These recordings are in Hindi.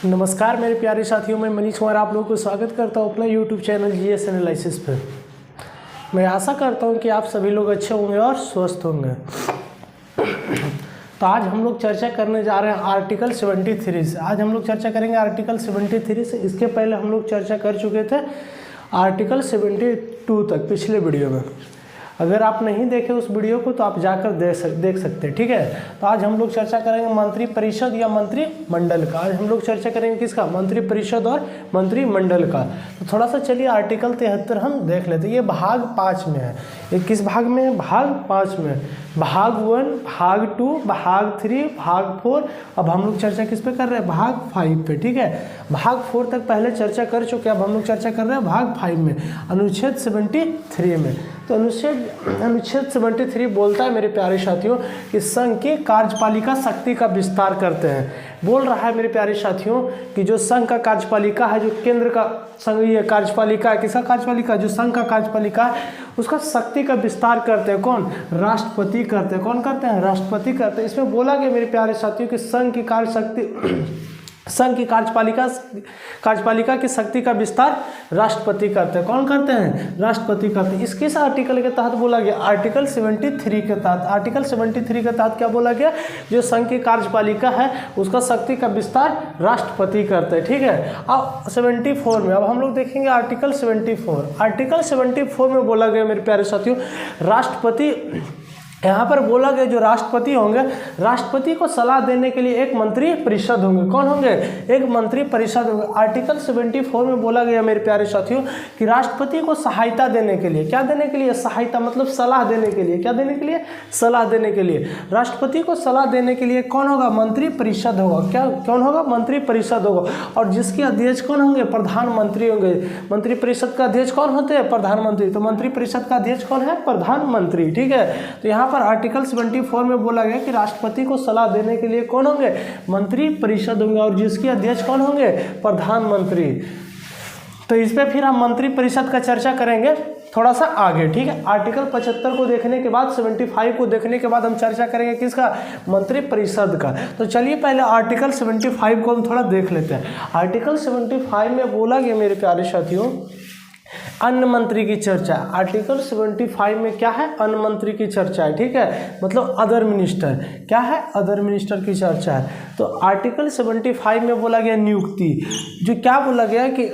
नमस्कार मेरे प्यारे साथियों, मैं मनीष कुमार आप लोगों को स्वागत करता हूं अपना यूट्यूब चैनल जीएस एनालिसिस पर। मैं आशा करता हूं कि आप सभी लोग अच्छे होंगे और स्वस्थ होंगे। तो आज हम लोग चर्चा करने जा रहे हैं आर्टिकल 73 से। आज हम लोग चर्चा करेंगे आर्टिकल 73 से। इसके पहले हम लोग चर्चा कर चुके थे आर्टिकल 72 तक पिछले वीडियो में। अगर आप नहीं देखे उस वीडियो को तो आप जाकर देख सकते हैं, ठीक है। तो आज हम लोग चर्चा करेंगे मंत्रिपरिषद या मंत्रिमंडल का। आज हम लोग चर्चा करेंगे किसका? मंत्रिपरिषद और मंत्रिमंडल का। तो थोड़ा सा चलिए आर्टिकल 73 हम देख लेते हैं। ये भाग 5 में है। ये किस भाग में है? भाग 5 में। भाग 1, भाग 2, भाग 3, भाग 4। अब हम लोग चर्चा किस पे कर रहे हैं? भाग 5 पे, ठीक है। भाग 4 तक पहले चर्चा कर चुके हैं। अब हम लोग चर्चा कर रहे हैं भाग 5 में, अनुच्छेद 73 में। तो अनुच्छेद 73 बोलता है मेरे प्यारे साथियों कि संघ की कार्यपालिका शक्ति का विस्तार करते हैं। बोल रहा है मेरे प्यारे साथियों कि जो संघ का कार्यपालिका है, जो केंद्र का संघीय कार्यपालिका है, किसका कार्यपालिका? जो संघ का कार्यपालिका है उसका शक्ति का विस्तार करते हैं कौन? राष्ट्रपति करते हैं। कौन करते हैं? राष्ट्रपति करते हैं। इसमें बोला गया मेरे प्यारे साथियों कि संघ की संघ की कार्यपालिका की शक्ति का विस्तार राष्ट्रपति करते हैं। कौन करते हैं? राष्ट्रपति करते हैं। किस आर्टिकल के तहत बोला गया? आर्टिकल 73 के तहत। आर्टिकल 73 के तहत क्या बोला गया? जो संघ की कार्यपालिका है उसका शक्ति का विस्तार राष्ट्रपति करते हैं, ठीक है। अब 74 में, अब हम लोग देखेंगे आर्टिकल 74। आर्टिकल 74 में बोला गया मेरे प्यारे साथियों, राष्ट्रपति, यहाँ पर बोला गया जो राष्ट्रपति होंगे, राष्ट्रपति को सलाह देने के लिए एक मंत्री परिषद होंगे। कौन होंगे? एक मंत्री परिषद होंगे। आर्टिकल 74 में बोला गया मेरे प्यारे साथियों कि राष्ट्रपति को सहायता देने के लिए, क्या देने के लिए? सहायता मतलब सलाह देने के लिए। क्या देने के लिए? सलाह देने के लिए। राष्ट्रपति को सलाह देने के लिए कौन होगा? मंत्री परिषद होगा। क्या कौन होगा? मंत्री परिषद होगा। और जिसके अध्यक्ष कौन होंगे? प्रधानमंत्री होंगे। मंत्री परिषद का अध्यक्ष कौन होते हैं? प्रधानमंत्री। तो मंत्री परिषद का अध्यक्ष कौन है? प्रधानमंत्री, ठीक है। तो यहाँ पर आर्टिकल 74 में बोला गया कि राष्ट्रपति को सलाह देने के लिए कौन होंगे? मंत्री परिषद होंगे। और जिसके अध्यक्ष कौन होंगे? प्रधानमंत्री। तो इस पे फिर हम मंत्री परिषद का चर्चा करेंगे थोड़ा सा आगे, ठीक है। आर्टिकल 75 को देखने के बाद 75 को देखने के बाद हम चर्चा करेंगे किसका? मंत्री परिषद का। तो चलिए पहले आर्टिकल 75 को हम थोड़ा देख लेते हैं। आर्टिकल 75 में बोला गया मेरे प्यारे साथियों अन्य मंत्री की चर्चा। आर्टिकल 75 में क्या है? अन्य मंत्री की चर्चा है, ठीक है। मतलब अदर मिनिस्टर। क्या है? अदर मिनिस्टर की चर्चा है। तो आर्टिकल 75 में बोला गया नियुक्ति। जो क्या बोला गया कि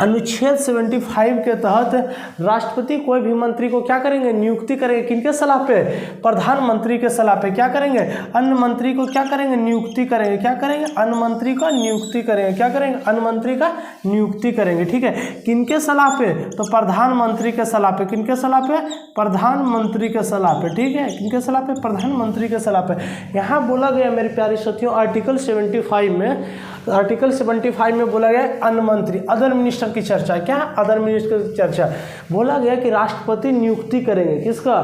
अनुच्छेद 75 के तहत राष्ट्रपति कोई भी मंत्री को क्या करेंगे? नियुक्ति करेंगे। किनके सलाह पे? प्रधानमंत्री के सलाह पे। क्या करेंगे? अन्य मंत्री को क्या करेंगे? नियुक्ति करेंगे। क्या करेंगे? अन्य मंत्री का नियुक्ति करेंगे। क्या करेंगे? अन्य मंत्री का नियुक्ति करेंगे, ठीक है। किनके सलाह पे? तो प्रधानमंत्री के सलाह पे। किनके सलाह पे? प्रधानमंत्री के सलाह पे, ठीक है। किनके सलाह पे? प्रधानमंत्री के सलाह पे। यहाँ बोला गया मेरे प्यारे साथियों आर्टिकल 75 में, आर्टिकल 75 में बोला गया अन्य मंत्री, अदर मिनिस्टर की चर्चा। क्या? अदर मिनिस्टर की चर्चा। बोला गया कि राष्ट्रपति नियुक्ति करेंगे किसका?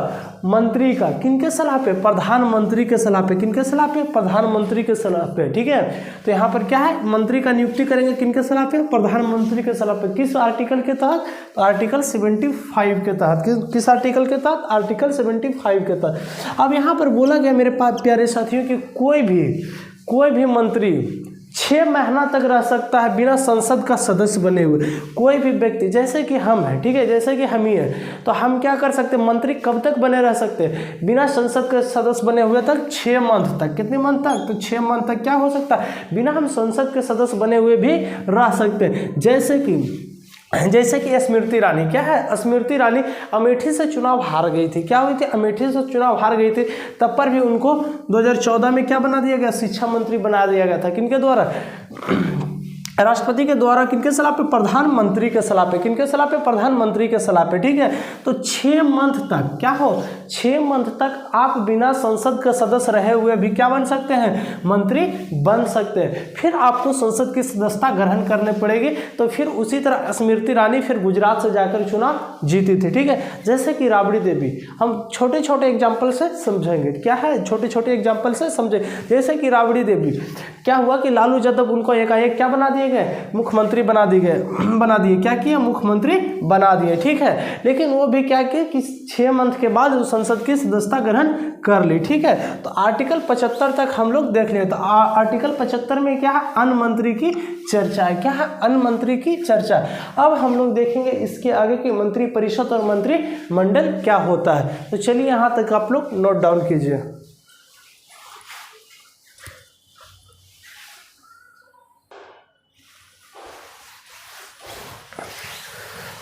मंत्री का। किनके सलाह पे? प्रधानमंत्री के सलाह पे। किनके सलाह पे? प्रधानमंत्री के सलाह पे, ठीक है। तो यहाँ पर क्या है? मंत्री का नियुक्ति करेंगे किनके सलाह पे? प्रधानमंत्री के सलाह पे। किस आर्टिकल के तहत? तो आर्टिकल 75 के तहत। किस आर्टिकल के तहत? आर्टिकल 75 के तहत। अब यहाँ पर बोला गया मेरे प्यारे साथियों कि कोई भी मंत्री 6 महीना तक रह सकता है बिना संसद का सदस्य बने हुए। कोई भी व्यक्ति, जैसे कि हम हैं, ठीक है, जैसे कि हम ही हैं, तो हम क्या कर सकते हैं? मंत्री कब तक बने रह सकते हैं? बिना संसद के सदस्य बने हुए तक 6 मंथ तक। कितने मंथ तक? तो 6 मंथ तक क्या हो सकता है? बिना हम संसद के सदस्य बने हुए भी रह सकते हैं। जैसे कि स्मृति ईरानी। क्या है? स्मृति ईरानी अमेठी से चुनाव हार गई थी। क्या हुई थी? अमेठी से चुनाव हार गई थी। तब पर भी उनको 2014 में क्या बना दिया गया? शिक्षा मंत्री बना दिया गया था। किनके द्वारा? राष्ट्रपति के द्वारा। किनके सलाह पे? प्रधानमंत्री के सलाह पे। किनके सलाह पे? प्रधानमंत्री के सलाह पे, ठीक है। तो 6 मंथ तक क्या हो? 6 मंथ तक आप बिना संसद के सदस्य रहे हुए भी क्या बन सकते हैं? मंत्री बन सकते हैं। फिर आपको संसद की सदस्यता ग्रहण करनी पड़ेगी। तो फिर उसी तरह स्मृति ईरानी फिर गुजरात से जाकर चुनाव जीती थी, ठीक है। जैसे कि राबड़ी देवी, हम छोटे छोटे एग्जाम्पल से समझेंगे। क्या है? छोटे छोटे एग्जाम्पल से समझे। जैसे कि राबड़ी देवी, क्या हुआ कि लालू यादव उनको एकाएक क्या बना दिया गए, मुख्यमंत्री बना दिए। क्या किए? मुख्यमंत्री बना दिए, ठीक है। लेकिन वो भी क्या किए कि 6 मंथ के बाद वो संसद की सदस्यता ग्रहण कर ली, ठीक है। तो आर्टिकल 75 तक हम लोग देख लिए। तो आर्टिकल 75 में क्या है? अन्य मंत्री की चर्चा है। क्या है? अन्य मंत्री की चर्चा। अब हम लोग देखेंगे इसके आगे कि मंत्री परिषद और मंत्रिमंडल क्या होता है। तो चलिए यहाँ तक आप लोग नोट डाउन कीजिए।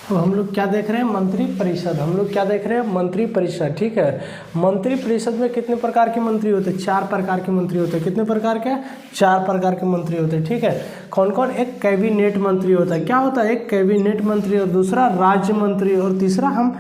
तो हम लोग क्या देख रहे हैं? मंत्री परिषद। हम लोग क्या देख रहे हैं? मंत्री परिषद, ठीक है। मंत्री परिषद में कितने प्रकार के मंत्री होते हैं? 4 प्रकार के मंत्री होते हैं। कितने प्रकार के? 4 प्रकार के मंत्री होते हैं, ठीक है। कौन कौन? एक कैबिनेट मंत्री होता है। क्या होता है? एक कैबिनेट मंत्री, और दूसरा राज्य मंत्री, और तीसरा हम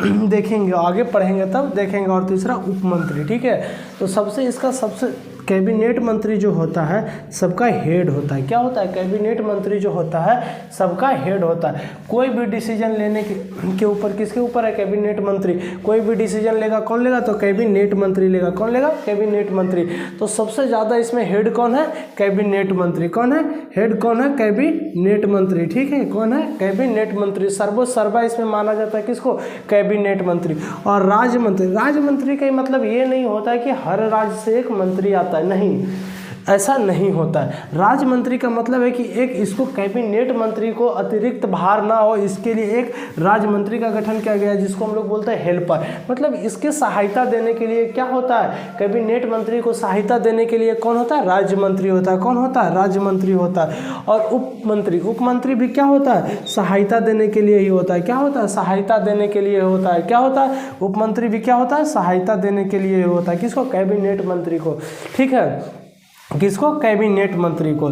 देखेंगे, आगे पढ़ेंगे तब देखेंगे, और तीसरा उपमंत्री, ठीक है। तो सबसे कैबिनेट मंत्री जो होता है सबका हेड होता है। क्या होता है? कैबिनेट मंत्री जो होता है सबका हेड होता है। कोई भी डिसीजन लेने के ऊपर किसके ऊपर है? कैबिनेट मंत्री। कोई भी डिसीजन लेगा, कौन लेगा? तो कैबिनेट मंत्री लेगा। कौन लेगा? कैबिनेट मंत्री। तो सबसे ज़्यादा इसमें हेड कौन है? कैबिनेट मंत्री। कौन है? हेड कौन है? कैबिनेट मंत्री, ठीक है। कौन है? कैबिनेट मंत्री। सर्वा इसमें माना जाता है किसको? कैबिनेट मंत्री। और राज्य मंत्री का मतलब ये नहीं होता है कि हर राज्य से एक मंत्री आता है, नहीं, ऐसा नहीं होता है। राज्य मंत्री का मतलब है कि एक इसको कैबिनेट मंत्री को अतिरिक्त भार ना हो, इसके लिए एक राज्य मंत्री का गठन किया गया है, जिसको हम लोग बोलते हैं हेल्पर। मतलब इसके सहायता देने के लिए क्या होता है? कैबिनेट मंत्री को सहायता देने के लिए कौन होता है? राज्य मंत्री होता है। कौन होता है? राज्य मंत्री होता है। और उपमंत्री भी क्या होता है? सहायता देने के लिए ही होता है। क्या होता है? सहायता देने के लिए होता है। क्या होता है? उपमंत्री भी क्या होता है? सहायता देने के लिए होता है। किसको? कैबिनेट मंत्री को, ठीक है। किसको? कैबिनेट मंत्री को।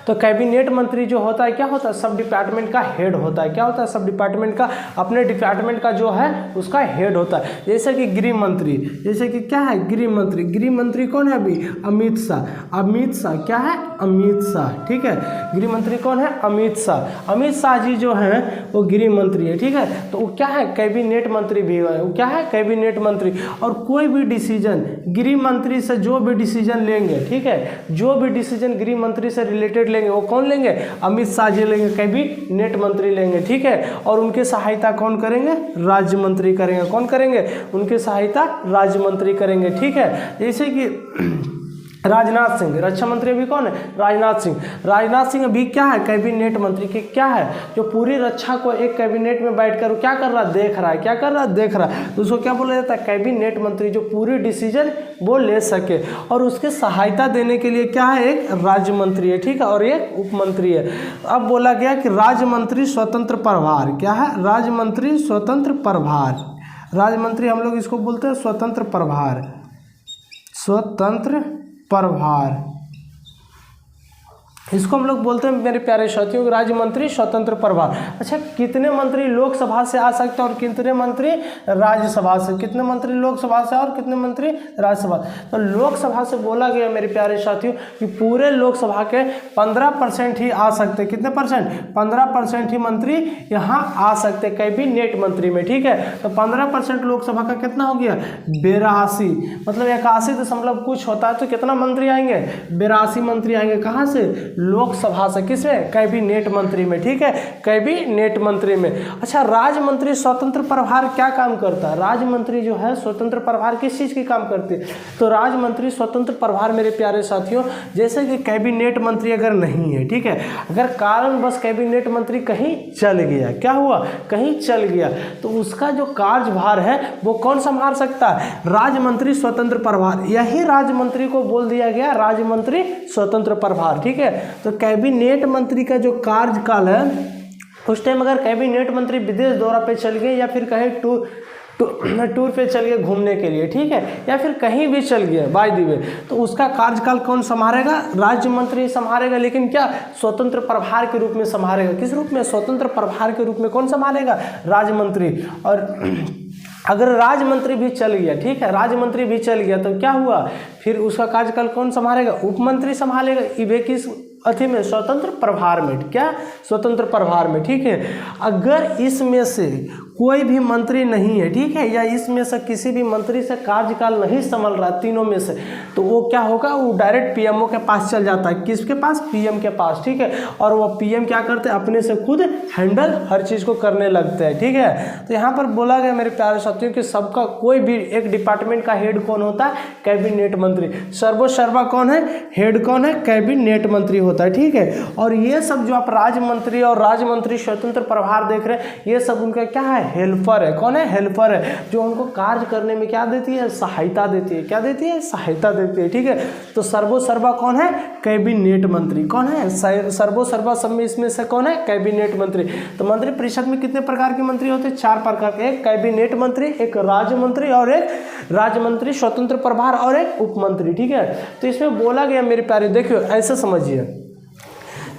तो कैबिनेट मंत्री जो होता है क्या होता है? सब डिपार्टमेंट का हेड होता है। क्या होता है? सब डिपार्टमेंट का, अपने डिपार्टमेंट का जो है उसका हेड होता है। जैसे कि गृह मंत्री, जैसे कि क्या है? गृह मंत्री कौन है अभी? अमित शाह। क्या है? अमित शाह, ठीक है। गृह मंत्री कौन है? अमित शाह जी जो है वो गृह मंत्री है, ठीक है। तो वो क्या है? कैबिनेट मंत्री भी है। वो क्या है? कैबिनेट मंत्री। और कोई भी डिसीजन गृह मंत्री से जो भी डिसीजन लेंगे, ठीक है, जो भी डिसीजन गृह मंत्री से रिलेटेड लेंगे वो कौन लेंगे? अमित शाह जी लेंगे, कैबिनेट मंत्री लेंगे, ठीक है। और उनकी सहायता कौन करेंगे? राज्य मंत्री करेंगे। कौन करेंगे? उनकी सहायता राज्य मंत्री करेंगे, ठीक है। जैसे कि राजनाथ सिंह, रक्षा मंत्री अभी कौन है? राजनाथ सिंह अभी क्या है? कैबिनेट मंत्री की क्या है? जो पूरी रक्षा को एक कैबिनेट में बैठकर क्या कर रहा है? देख रहा है। क्या कर रहा है? देख रहा है। तो उसको क्या बोला जाता है? कैबिनेट मंत्री, जो पूरी डिसीजन वो ले सके। और उसके सहायता देने के लिए क्या है? एक राज्य मंत्री है, ठीक है, और एक उपमंत्री है। अब बोला गया कि राज्य मंत्री स्वतंत्र प्रभार। क्या है? राज्य मंत्री स्वतंत्र प्रभार। राज्य मंत्री हम लोग इसको बोलते हैं स्वतंत्र प्रभार। इसको हम लोग बोलते हैं मेरे प्यारे साथियों राज्य मंत्री स्वतंत्र प्रभार। अच्छा, कितने मंत्री लोकसभा से आ सकते हैं और कितने मंत्री राज्यसभा से? कितने मंत्री लोकसभा से और कितने मंत्री राज्यसभा? तो लोकसभा से बोला गया मेरे प्यारे साथियों कि पूरे लोकसभा के 15% ही आ सकते। कितने परसेंट? 15% ही मंत्री यहाँ आ सकते कैबिनेट मंत्री में, ठीक है। तो 15% लोकसभा का कितना हो गया? 82, मतलब 81 दशमलव कुछ होता है। तो कितना मंत्री आएंगे? 82 मंत्री आएंगे। कहाँ से? लोकसभा से। किसमें? कैबिनेट मंत्री में, ठीक है, कैबिनेट मंत्री में। अच्छा, राज्य मंत्री स्वतंत्र प्रभार क्या काम करता है? राज्य मंत्री जो है स्वतंत्र प्रभार किस चीज की काम करती है? तो राज्य मंत्री स्वतंत्र प्रभार मेरे प्यारे साथियों, जैसे कि कैबिनेट मंत्री अगर नहीं है, ठीक है, अगर कारणवश कैबिनेट मंत्री कहीं चल गया, क्या हुआ? कहीं चल गया, तो उसका जो कार्यभार है वो कौन संभाल सकता है? राज्य मंत्री स्वतंत्र प्रभार। यही राज्य मंत्री को बोल दिया गया राज्य मंत्री स्वतंत्र प्रभार, ठीक है। तो कैबिनेट मंत्री का जो कार्यकाल है, उस टाइम अगर कैबिनेट मंत्री विदेश दौरा पे चल गए या फिर कहीं टूर पे चल गए घूमने के लिए, ठीक है, या फिर कहीं भी चल गया बाय द वे, तो उसका कार्यकाल कौन संभालेगा? राज्य मंत्री संभालेगा। लेकिन क्या? स्वतंत्र प्रभार के रूप में संभालेगा। किस रूप में? स्वतंत्र प्रभार के रूप में। कौन संभालेगा? राज्य मंत्री। और अगर राज्य मंत्री भी चल गया, ठीक है, राज्य मंत्री भी चल गया, तो क्या हुआ? फिर उसका कार्यकाल कौन संभालेगा? उपमंत्री संभालेगा। इवे किस अथी में? स्वतंत्र प्रभार में। क्या? स्वतंत्र प्रभार में, ठीक है। अगर इसमें से कोई भी मंत्री नहीं है, ठीक है, या इसमें से किसी भी मंत्री से कार्यकाल नहीं संभल रहा तीनों में से, तो वो क्या होगा, वो डायरेक्ट पीएमओ के पास चल जाता है। किसके पास? पीएम के पास, ठीक है। और वो पीएम क्या करते हैं, अपने से खुद हैंडल हर चीज़ को करने लगते हैं, ठीक है। तो यहाँ पर बोला गया मेरे प्यारे साथियों कि सबका कोई भी एक डिपार्टमेंट का हेड कौन होता है? कैबिनेट मंत्री। सर्वोसर्वा कौन है? हेड कौन है? कैबिनेट मंत्री होता है, ठीक है। और ये सब जो आप राज्य मंत्री और राज्य मंत्री स्वतंत्र प्रभार देख रहे हैं, ये सब उनका क्या है? हेल्पर है। कौन है? हेल्पर है, जो उनको कार्य करने में क्या देती है? सहायता देती है। क्या देती है? सहायता देती है, ठीक है। तो सर्वोसर्वा कौन है? कैबिनेट मंत्री। कौन है? सर्वोसर्वा सब में इसमें से कौन है? कैबिनेट मंत्री। तो मंत्री परिषद में कितने प्रकार के मंत्री होते हैं? 4 प्रकार के। एक कैबिनेट मंत्री, एक राज्य मंत्री, और एक राज्य मंत्री स्वतंत्र प्रभार, और एक उप मंत्री, ठीक है। तो इसमें बोला गया मेरे प्यारे, देखियो ऐसे समझिए,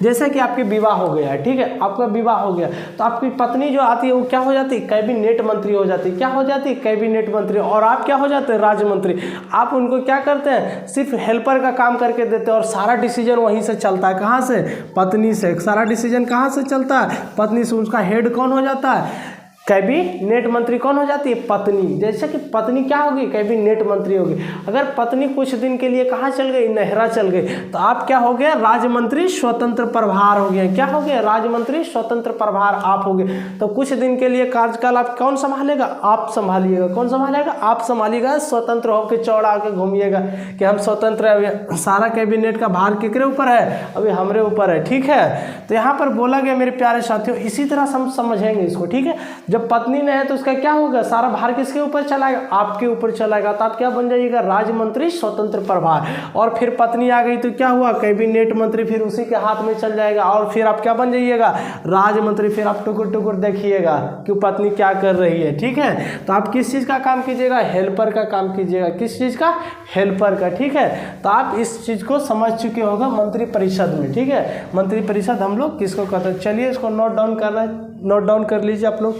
जैसे कि आपके विवाह हो गया है, ठीक है, आपका विवाह हो गया, तो आपकी पत्नी जो आती है वो क्या हो जाती है? कैबिनेट मंत्री हो जाती है। क्या हो जाती है? कैबिनेट मंत्री। और आप क्या हो जाते हैं? राज्य मंत्री। आप उनको क्या करते हैं? सिर्फ हेल्पर का काम करके देते हैं, और सारा डिसीजन वहीं से चलता है। कहाँ से? पत्नी से। सारा डिसीजन कहाँ से चलता है? पत्नी से। उसका हेड कौन हो जाता है? कैबिनेट मंत्री। कौन हो जाती है? पत्नी। जैसे कि पत्नी क्या होगी? कैबिनेट मंत्री होगी। अगर पत्नी कुछ दिन के लिए कहाँ चल गई? नहरा चल गई, तो आप क्या हो गया? राज्य मंत्री स्वतंत्र प्रभार हो गए। क्या हो गया? राज्य मंत्री स्वतंत्र प्रभार आप हो गए। तो कुछ दिन के लिए कार्यकाल आप कौन संभालेगा? आप संभालिएगा। कौन संभालेगा? आप संभालिएगा। स्वतंत्र होकर चौड़ा के घूमिएगा कि हम स्वतंत्र है। सारा कैबिनेट का भार किसके ऊपर है? अभी हमारे ऊपर है, ठीक है। तो यहाँ पर बोला गया मेरे प्यारे साथियों, इसी तरह हम समझेंगे इसको, ठीक है। जब पत्नी ने है तो उसका क्या होगा? सारा भार किसके ऊपर चलाएगा? आपके ऊपर चलाएगा। तो आप क्या बन जाइएगा? राज्य मंत्री स्वतंत्र प्रभार। और फिर पत्नी आ गई तो क्या हुआ? कैबिनेट मंत्री फिर उसी के हाथ में चल जाएगा, और फिर आप क्या बन जाइएगा? राज्य मंत्री। फिर आप टुकुर टुकुर देखिएगा कि पत्नी क्या कर रही है, ठीक है। तो आप किस चीज़ का काम कीजिएगा? हेल्पर का काम कीजिएगा। किस चीज़ का? हेल्पर का, ठीक है। तो आप इस चीज़ को समझ चुके होगा मंत्री परिषद में, ठीक है। मंत्री परिषद हम लोग किसको कहते हैं? चलिए इसको नोट डाउन करना है, नोट डाउन कर लीजिए आप लोग।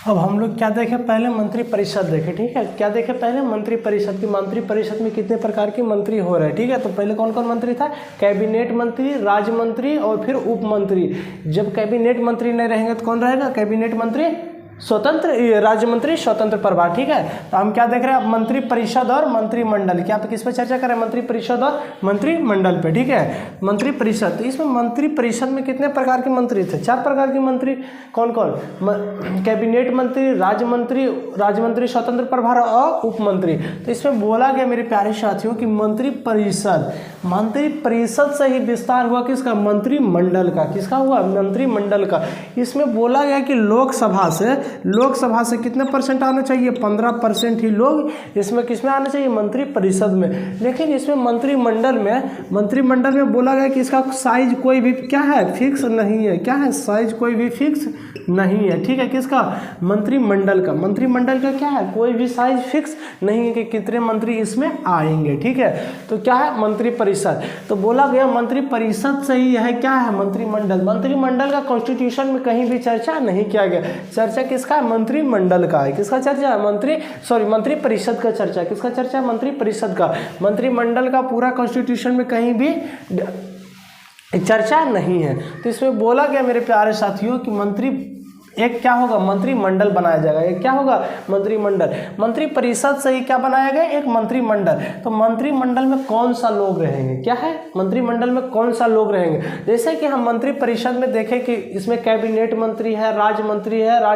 अब हम लोग क्या देखें? पहले मंत्री परिषद देखें, ठीक है। क्या देखें? पहले मंत्री परिषद की। मंत्री परिषद में कितने प्रकार के मंत्री हो रहे हैं, ठीक है। तो पहले कौन कौन मंत्री था? कैबिनेट मंत्री, राज्य मंत्री, और फिर उप मंत्री। जब कैबिनेट मंत्री नहीं रहेंगे तो कौन रहेगा? कैबिनेट मंत्री स्वतंत्र, राज्य मंत्री स्वतंत्र प्रभार, ठीक है। तो हम क्या देख रहे हैं? अब मंत्री परिषद और मंत्रिमंडल। क्या आप किस पे चर्चा करें? मंत्री परिषद और मंत्रिमंडल पे, ठीक है। मंत्री परिषद, तो इसमें मंत्री परिषद में कितने प्रकार के मंत्री थे? 4 प्रकार के मंत्री। कौन कौन? कैबिनेट मंत्री, राज्य मंत्री स्वतंत्र प्रभार और उप मंत्री। तो इसमें बोला गया मेरे प्यारे साथियों कि मंत्री परिषद से ही विस्तार हुआ किसका? मंत्रिमंडल का। किसका हुआ? मंत्रिमंडल का। इसमें बोला गया कि लोकसभा से कितने परसेंट आना चाहिए? 15% ही लोग इसमें किसमें आना चाहिए? मंत्री परिषद में। लेकिन इसमें मंत्रिमंडल में बोला गया कि इसका साइज कोई भी क्या है? फिक्स नहीं है। क्या है? साइज कोई भी फिक्स नहीं है, ठीक है। किसका? मंत्रिमंडल का। मंत्रिमंडल का क्या है? कोई भी साइज फिक्स नहीं है कि कितने मंत्री इसमें आएंगे, ठीक है। तो क्या है? मंत्री परिषद। तो बोला गया मंत्री परिषद से ही है क्या है? मंत्रिमंडल। मंत्रिमंडल का कॉन्स्टिट्यूशन में कहीं भी चर्चा नहीं किया गया। चर्चा किसका है? मंत्रिमंडल का है। किसका चर्चा है? मंत्री परिषद का चर्चा। किसका चर्चा है? मंत्री परिषद का। मंत्रिमंडल का पूरा कॉन्स्टिट्यूशन में कहीं भी चर्चा नहीं है। तो इसमें बोला गया मेरे प्यारे साथियों कि एक क्या होगा? मंत्रिमंडल बनाया जाएगा। एक क्या होगा? मंत्रिमंडल। मंत्री परिषद से ही क्या बनाया गया? एक मंत्रिमंडल। तो मंत्रिमंडल में कौन सा लोग रहेंगे? क्या है? मंत्रिमंडल में कौन सा लोग रहेंगे? जैसे कि हम मंत्री परिषद में देखें कि इसमें कैबिनेट मंत्री है, राज्य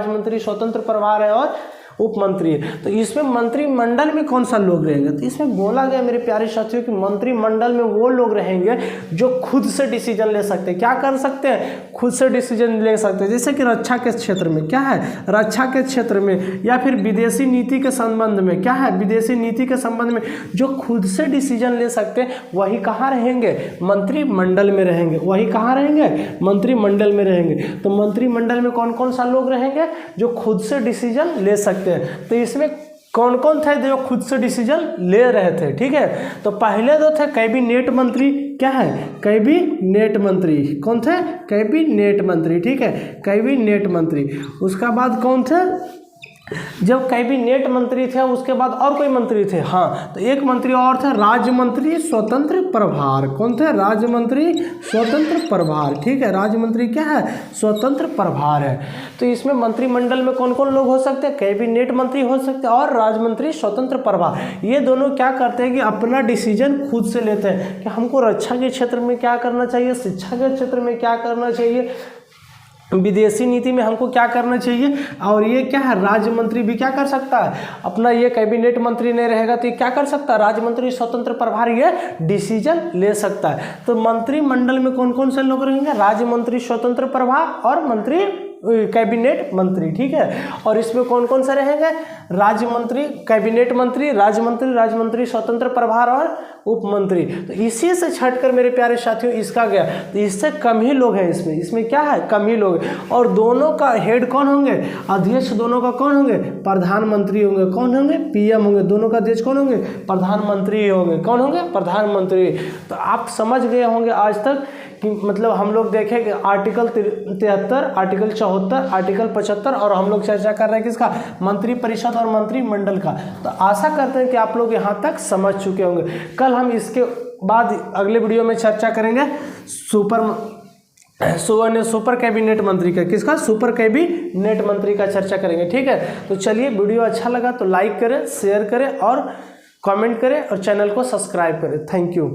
मंत्री स्वतंत्र प्रभार है, और उप मंत्री है। तो इसमें मंत्रिमंडल में कौन सा लोग रहेंगे? तो इसमें बोला गया मेरे प्यारे साथियों कि मंत्रिमंडल में वो लोग रहेंगे जो खुद से डिसीजन ले सकते हैं। क्या कर सकते हैं? खुद से डिसीजन ले सकते हैं। जैसे कि रक्षा के क्षेत्र में। क्या है? रक्षा के क्षेत्र में, या फिर विदेशी नीति के संबंध में। क्या है? विदेशी नीति के संबंध में जो खुद से डिसीजन ले सकते हैं, वही कहाँ रहेंगे? मंत्रिमंडल में रहेंगे। वही कहाँ रहेंगे? मंत्रिमंडल में रहेंगे। तो मंत्रिमंडल में कौन कौन सा लोग रहेंगे? जो खुद से डिसीजन ले सकते। तो इसमें कौन कौन थे जो खुद से डिसीजन ले रहे थे, ठीक है। तो पहले तो थे कैबिनेट मंत्री। क्या है? कैबिनेट मंत्री। कौन थे? कैबिनेट मंत्री, ठीक है। कैबिनेट मंत्री। उसका बाद कौन थे? जब कैबिनेट मंत्री थे उसके बाद और कोई मंत्री थे, हाँ, तो एक मंत्री और थे राज्य मंत्री स्वतंत्र प्रभार। कौन थे? राज्य मंत्री स्वतंत्र प्रभार। ठीक है, राज्य मंत्री क्या है? स्वतंत्र प्रभार है। तो इसमें मंत्रिमंडल में कौन कौन लोग हो सकते हैं? कैबिनेट मंत्री हो सकते हैं और राज्य मंत्री स्वतंत्र प्रभार। ये दोनों क्या करते हैं कि अपना डिसीजन खुद से लेते हैं कि हमको रक्षा के क्षेत्र में क्या करना चाहिए, शिक्षा के क्षेत्र में क्या करना चाहिए, विदेशी नीति में हमको क्या करना चाहिए। और ये क्या है? राज्य मंत्री भी क्या कर सकता है? अपना ये कैबिनेट मंत्री नहीं रहेगा तो ये क्या कर सकता है? राज्य मंत्री स्वतंत्र प्रभार ये डिसीजन ले सकता है। तो मंत्रिमंडल में कौन कौन से लोग रहेंगे? राज्य मंत्री स्वतंत्र प्रभार और मंत्री कैबिनेट मंत्री। ठीक है, और इसमें कौन कौन से रहेंगे? राज्य मंत्री, कैबिनेट मंत्री, राज्य मंत्री स्वतंत्र प्रभार और उप मंत्री। तो इसी से छटकर मेरे प्यारे साथियों इसका गया, तो इससे कम ही लोग हैं इसमें क्या है? कम ही लोग। और दोनों का हेड कौन होंगे? अध्यक्ष दोनों का कौन होंगे? प्रधानमंत्री होंगे। कौन होंगे? पीएम होंगे। दोनों का अध्यक्ष कौन होंगे? प्रधानमंत्री होंगे। कौन होंगे? प्रधानमंत्री। तो आप समझ गए होंगे आज तक कि मतलब हम लोग देखें कि आर्टिकल 73, आर्टिकल 74, आर्टिकल 75 और हम लोग चर्चा कर रहे हैं किसका? मंत्रिपरिषद और मंत्रिमंडल का। तो आशा करते हैं कि आप लोग यहाँ तक समझ चुके होंगे। कल हम इसके बाद अगले वीडियो में चर्चा करेंगे सुपर कैबिनेट मंत्री का। किसका? सुपर कैबिनेट मंत्री का चर्चा करेंगे। ठीक है, तो चलिए, वीडियो अच्छा लगा तो लाइक करें, शेयर करें और कमेंट करें और चैनल को सब्सक्राइब करें। Thank you.